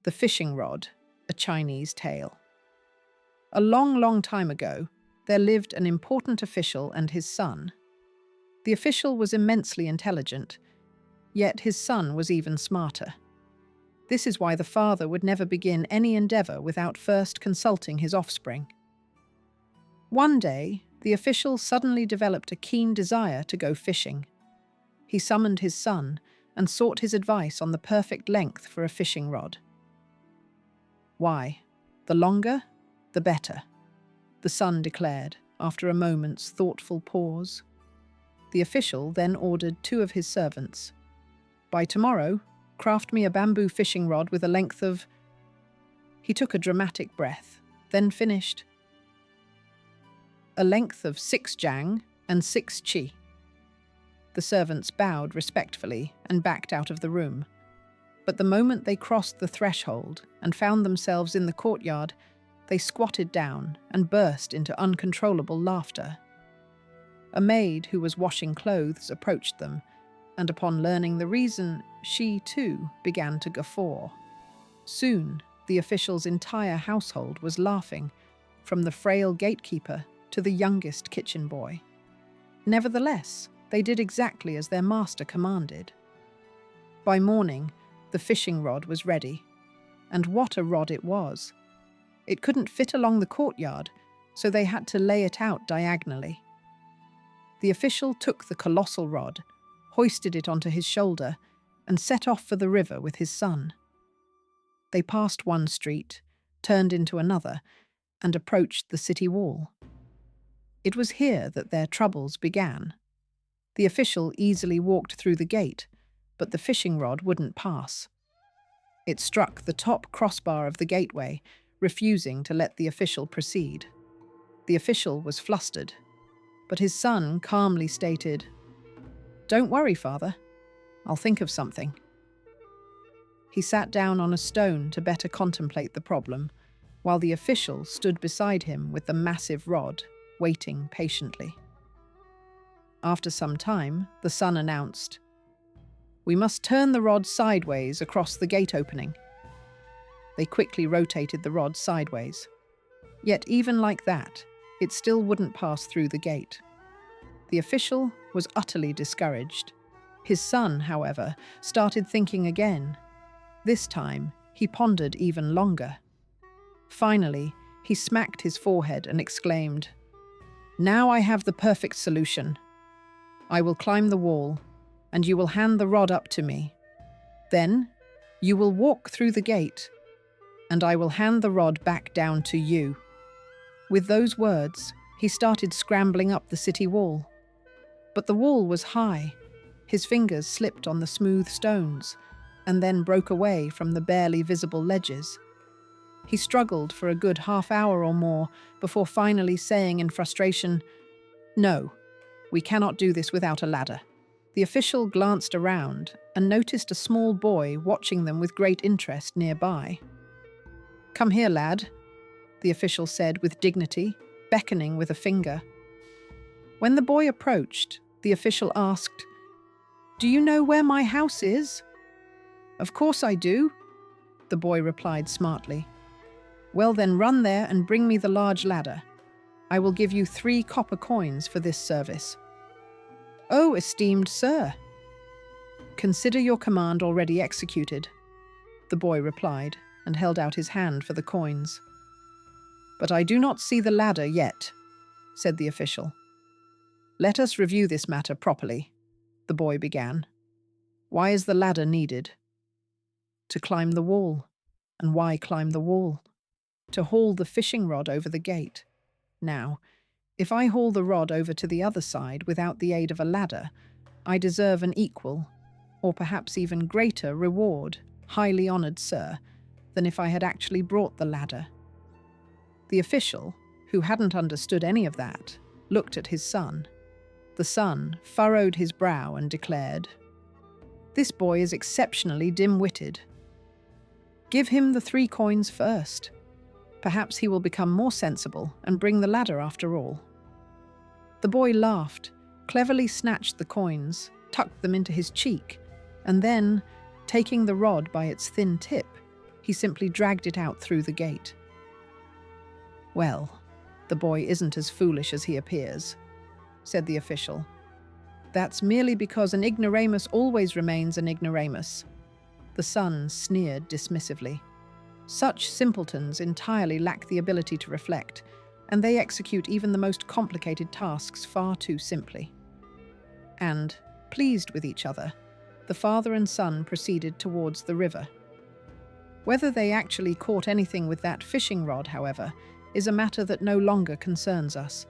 The Fishing Rod, a Chinese Tale. A long, long time ago, there lived an important official and his son. The official was immensely intelligent, yet his son was even smarter. This is why the father would never begin any endeavor without first consulting his offspring. One day, the official suddenly developed a keen desire to go fishing. He summoned his son and sought his advice on the perfect length for a fishing rod. Why? The longer, the better, the son declared, after a moment's thoughtful pause. The official then ordered 2 of his servants. By tomorrow, craft me a bamboo fishing rod with a length of... He took a dramatic breath, then finished. A length of 6 jang and 6 chi. The servants bowed respectfully and backed out of the room. But the moment they crossed the threshold and found themselves in the courtyard, they squatted down and burst into uncontrollable laughter. A maid who was washing clothes approached them, and upon learning the reason, she too began to guffaw. Soon, the official's entire household was laughing, from the frail gatekeeper to the youngest kitchen boy. Nevertheless, they did exactly as their master commanded. By morning, the fishing rod was ready. And what a rod it was! It couldn't fit along the courtyard, so they had to lay it out diagonally. The official took the colossal rod, hoisted it onto his shoulder, and set off for the river with his son. They passed one street, turned into another, and approached the city wall. It was here that their troubles began. The official easily walked through the gate, but the fishing rod wouldn't pass. It struck the top crossbar of the gateway, refusing to let the official proceed. The official was flustered, but his son calmly stated, "Don't worry, father. I'll think of something." He sat down on a stone to better contemplate the problem, while the official stood beside him with the massive rod, waiting patiently. After some time, the son announced, "We must turn the rod sideways across the gate opening." They quickly rotated the rod sideways. Yet even like that, it still wouldn't pass through the gate. The official was utterly discouraged. His son, however, started thinking again. This time, he pondered even longer. Finally, he smacked his forehead and exclaimed, "Now I have the perfect solution. I will climb the wall, and you will hand the rod up to me. Then, you will walk through the gate, and I will hand the rod back down to you." With those words, he started scrambling up the city wall. But the wall was high. His fingers slipped on the smooth stones, and then broke away from the barely visible ledges. He struggled for a good half-hour or more before finally saying in frustration, "No, we cannot do this without a ladder." The official glanced around and noticed a small boy watching them with great interest nearby. "Come here, lad," the official said with dignity, beckoning with a finger. When the boy approached, the official asked, "Do you know where my house is?" "Of course I do," the boy replied smartly. "Well then, run there and bring me the large ladder. I will give you 3 copper coins for this service." "Oh, esteemed sir." "Consider your command already executed," the boy replied, and held out his hand for the coins. "But I do not see the ladder yet," said the official. "Let us review this matter properly," the boy began. "Why is the ladder needed?" "To climb the wall." "And why climb the wall?" "To haul the fishing rod over the gate. Now, if I haul the rod over to the other side without the aid of a ladder, I deserve an equal, or perhaps even greater reward, highly honoured sir, than if I had actually brought the ladder." The official, who hadn't understood any of that, looked at his son. The son furrowed his brow and declared, "This boy is exceptionally dim-witted. Give him the 3 coins first. Perhaps he will become more sensible and bring the ladder after all." The boy laughed, cleverly snatched the coins, tucked them into his cheek, and then, taking the rod by its thin tip, He simply dragged it out through the gate. "Well, the boy isn't as foolish as he appears," said the official. "That's merely because an ignoramus always remains an ignoramus." The son sneered dismissively. "Such simpletons entirely lack the ability to reflect, and they execute even the most complicated tasks far too simply." And, pleased with each other, the father and son proceeded towards the river. Whether they actually caught anything with that fishing rod, however, is a matter that no longer concerns us.